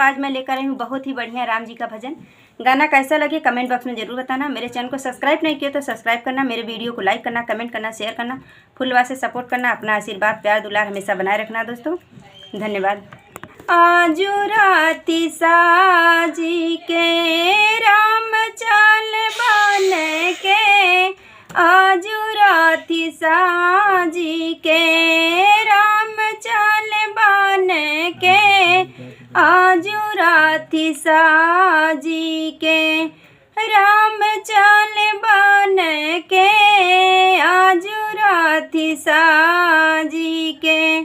आज मैं लेकर आई हूँ बहुत ही बढ़िया राम जी का भजन। गाना कैसा लगे कमेंट बॉक्स में ज़रूर बताना। मेरे चैनल को सब्सक्राइब नहीं किया तो सब्सक्राइब करना, मेरे वीडियो को लाइक करना, कमेंट करना, शेयर करना, फुलवा से सपोर्ट करना। अपना आशीर्वाद प्यार दुलार हमेशा बनाए रखना दोस्तों। धन्यवाद। आजू राती साजी के राम चाल बन के, आजू राती साजी के राम चाल बन के, आजू राती साजी के राम चाल बन के, आजू राती साजी के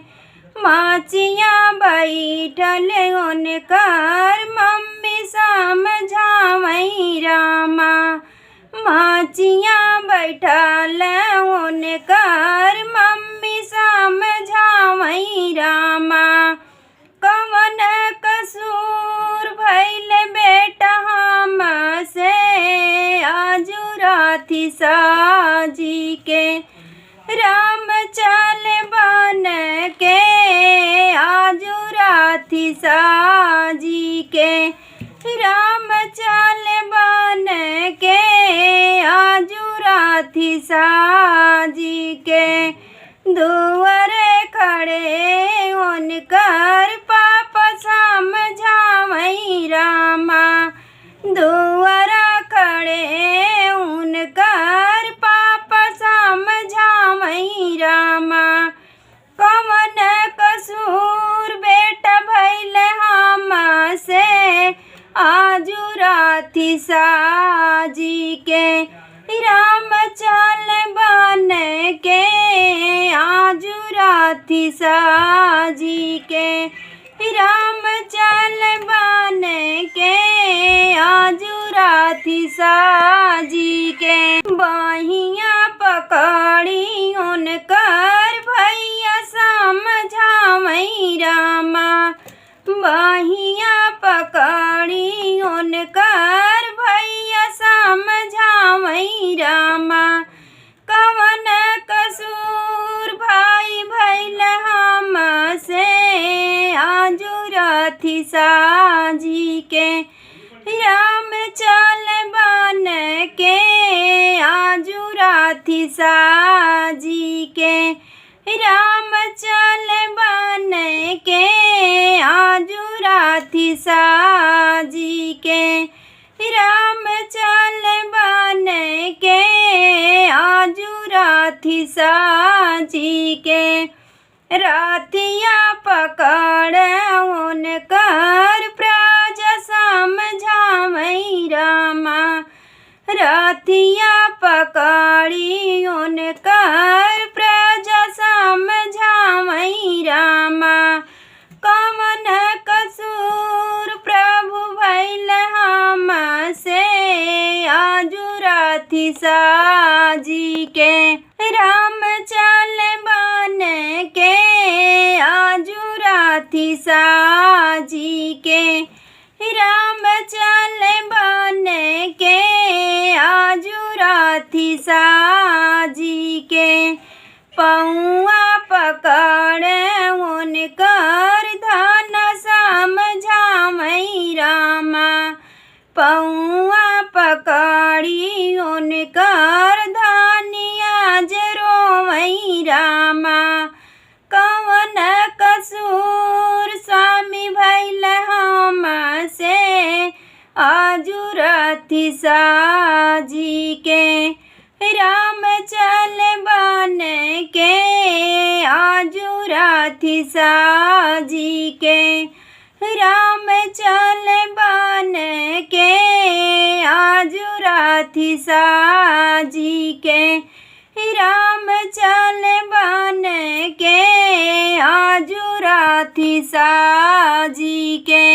माचिया बैठल उनकर मम्मी समझावई रामा, माचिया बैठल उनकर मम्मी समझावई रामा। कवन कसूर भइल बेटा हमसे, आजू राती साजी के राम चाल बन के, आजू राती साजी के राम चाल बन के, आजू राती साजी के दुआरे खड़े उनकर पापा समझावई रामा, दुआरा खड़े उनकर पापा समझावई रामा। कवन कसूर बेटा भइल हमसे, आजू राती साजी के राम चाल बन के, आजू राती साजी के राम चाल बन के, आजू राती साजी के बहिया पकड़ी उनकर भैया समझावई रामा, बहिया पकड़ी उनकर भैया समझावई रामा। कवन कसूर भाई भइल हमसे, आजू राती साजी के राम चाल बन के, आजू राती साजी के राम चाल बन के, आजू राती साजी के राम चाल बन के, आजू राती साजी के रातिया पकड़ उनकर प्रजा समझावई रामा, रातिया पकड़ी उनकर प्रजा समझावई रामा। कवन कसूर प्रभु भइल हमसे, आजू राती साजी के राम चाल बन के, आजू राती साजी के राम चाल बन के, आजू राती साजी के पौआ पकड़ उनकर धन समझावई रामा, पौआ पकड़ी उनकर धनिया जरोवई रामा। कवन कसूर स्वामी भइल हमसे, आजू राती साजी के राम चाल बन के, आजू राती साजी के राम चाल बन के, आजू राती साजी के राम चाल बन के, आजू राती साजी के।